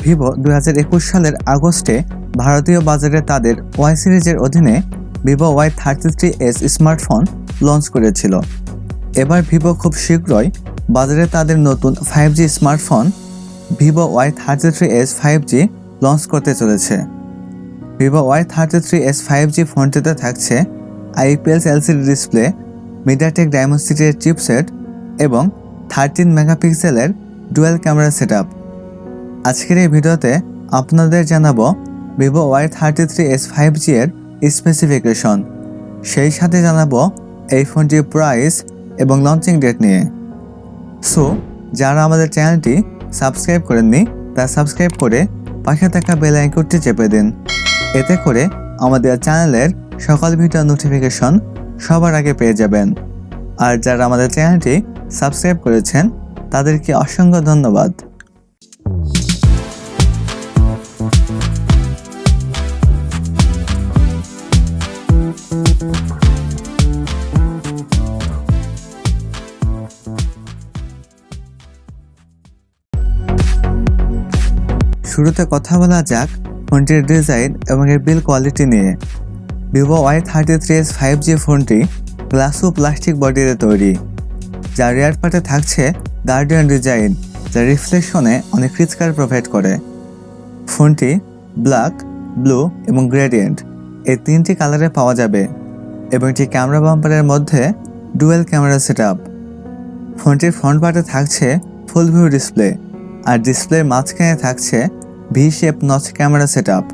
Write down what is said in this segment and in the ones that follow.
Vivo 2021 সালের আগস্টে ভারতীয় বাজারে তাদের ওয়াই সিরিজের অধীনে ভিভো Y33s স্মার্টফোন লঞ্চ করেছিল। এবার ভিভো খুব শীঘ্রই বাজারে তাদের নতুন 5G smartphone Vivo Y33s 5G launch করতে চলেছে। ভিভো Y33s 5G ফোনটিতে থাকছে IPS LCD ডিসপ্লে, মিডিয়াটেক ডায়মন্ডসিটির চিপসেট এবং 13 মেগাপিক্সেলের ডুয়াল ক্যামেরা সেটআপ। আজকের এই ভিডিওতে আপনাদের জানাবো ভিভো Y33s 5G এর স্পেসিফিকেশন, সেই সাথে জানাবো এই ফোনটির প্রাইস এবং লঞ্চিং ডেট নিয়ে। সো যারা আমাদের চ্যানেলটি সাবস্ক্রাইব করেননি তারা সাবস্ক্রাইব করে পাশে থাকা বেল আইকনটি চেপে দিন, এতে করে আমাদের চ্যানেলের সকল ভিডিও নোটিফিকেশন সবার আগে পেয়ে যাবেন। আর যারা আমাদের চ্যানেলটি সাবস্ক্রাইব করেছেন তাদেরকে অসংখ্য ধন্যবাদ। শুরুতে কথা বলা যাক ফোনটির ডিজাইন এবং এর বিল্ড কোয়ালিটি নিয়ে। ভিভো Y33s 5G ফোনটি গ্লাস ও প্লাস্টিক বডিতে তৈরি, যার রিয়ার পার্টে থাকছে গার্ডিয়ান ডিজাইন, যা রিফ্লেকশনে অনেক রিচ কালার প্রোভাইড করে। ফোনটি ব্ল্যাক, ব্লু এবং গ্রেডিয়েন্ট এই তিনটি কালারে পাওয়া যাবে এবং একটি ক্যামেরা বাম্পারের মধ্যে ডুয়েল ক্যামেরা সেটআপ। ফোনটির ফ্রন্ট পার্টে থাকছে ফুল ভিউ ডিসপ্লে, আর ডিসপ্লের মাঝখানে থাকছে V shape notch camera setup.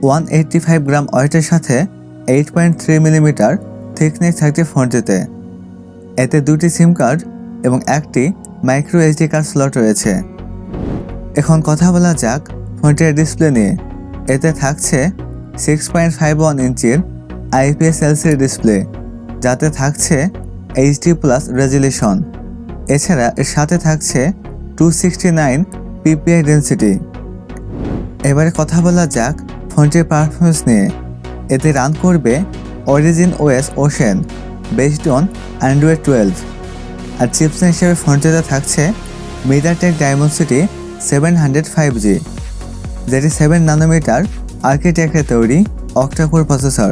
185 গ্রাম ওয়েটের সাথে 8.3 মিলিমিটার থিকনেস থাকছে ফোনটিতে। এতে দুটি সিম কার্ড এবং একটি মাইক্রো SD কার্ড স্লট রয়েছে। এখন কথা বলা যাক ফোনটির ডিসপ্লে নিয়ে। এতে থাকছে 6.51 ইঞ্চির IPS LCD ডিসপ্লে, যাতে থাকছে HD+ রেজুলেশন। এছাড়া এর সাথে থাকছে 269 ppi ডেন্সিটি। এবারে কথা বলা যাক ফোনটির পারফরমেন্স নিয়ে। এতে রান করবে origin OS ocean based on Android 12, আর চিপসেট হিসেবে ফোনটিতে থাকছে মিডিয়াটেক ডায়মন্ডসিটি 700 5G, যেটি 7 ন্যানোমিটার আর্কিটেকচারে তৈরি অক্টাকোর প্রসেসর।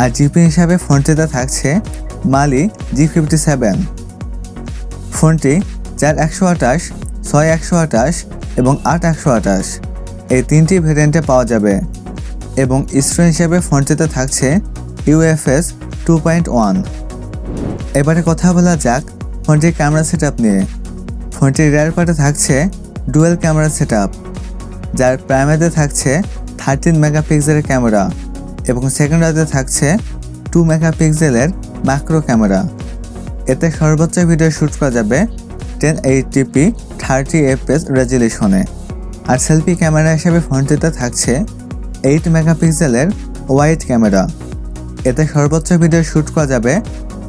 আর জিপি হিসাবে ফোনটিতে থাকছে মালি G57। ফোনটি 4128, 6128 এবং 8128 এই তিনটি ভেরিয়েন্টে পাওয়া যাবে এবং স্ক্রিন হিসেবে ফোনটিতে থাকছে UFS 2.1। এবারে কথা বলা যাক ফোনটির ক্যামেরা সেটআপ নিয়ে। ফোনটির রিয়ার পার্টে থাকছে ডুয়েল ক্যামেরা সেটআপ, যার প্রাইমারিতে থাকছে 13 মেগাপিক্সেলের ক্যামেরা এবং সেকেন্ডারিতে থাকছে 2 মেগাপিক্সেলের ম্যাক্রো ক্যামেরা। এতে সর্বোচ্চ ভিডিও শ্যুট করা যাবে 1080p 30fps রেজুলেশনে। আর সেলফি ক্যামেরা হিসেবে ফোনটিতে থাকছে 8 মেগাপিক্সেলের ওয়াইড ক্যামেরা। এতে সর্বোচ্চ ভিডিও শ্যুট করা যাবে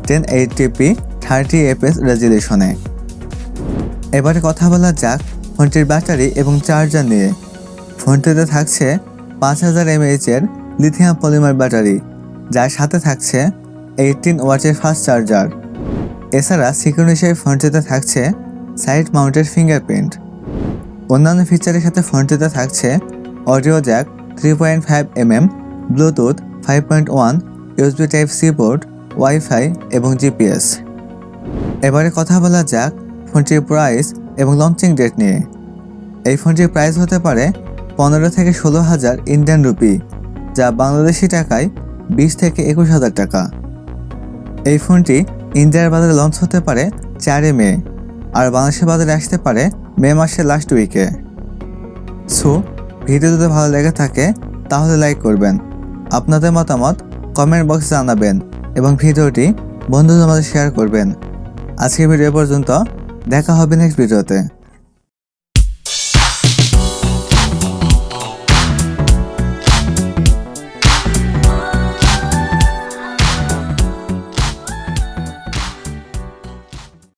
1080p 30fps রেজুলেশনে। এবারে কথা বলা যাক ফোনটির ব্যাটারি এবং চার্জার নিয়ে। ফোনটিতে থাকছে 5000 mAh এর লিথিয়াম পলিমার ব্যাটারি, যার সাথে থাকছে 18 ওয়াটের ফাস্ট চার্জার। এছাড়া সিকিউরিটি হিসেবে ফোনটিতে থাকছে সাইড মাউন্টেড ফিঙ্গারপ্রিন্ট। অন্যান্য ফিচারের সাথে ফোনটিতে থাকছে audio Jack 3.5mm, Bluetooth 5.1, USB Type-C port, wifi এবং GPS। এবারে কথা বলা যাক ফোনটির প্রাইস এবং লঞ্চিং ডেট নিয়ে। এই ফোনটির প্রাইস হতে পারে 15 থেকে 16,000 ইন্ডিয়ান রুপি, যা বাংলাদেশি টাকায় 20 থেকে 21,000 টাকা। এই ফোনটি ইন্ডিয়ার বাজারে লঞ্চ হতে পারে 4 মে, আর বাংলাদেশের বাজারে আসতে পারে মে মাসের লাস্ট উইকে। সো ভিডিও যদি ভালো লেগে থাকে তাহলে লাইক করবেন, আপনাদের মতামত কমেন্ট বক্সে জানাবেন এবং ভিডিওটি বন্ধুদের মাঝে শেয়ার করবেন। আজকের ভিডিও পর্যন্ত, দেখা হবে নেক্সট ভিডিওতে।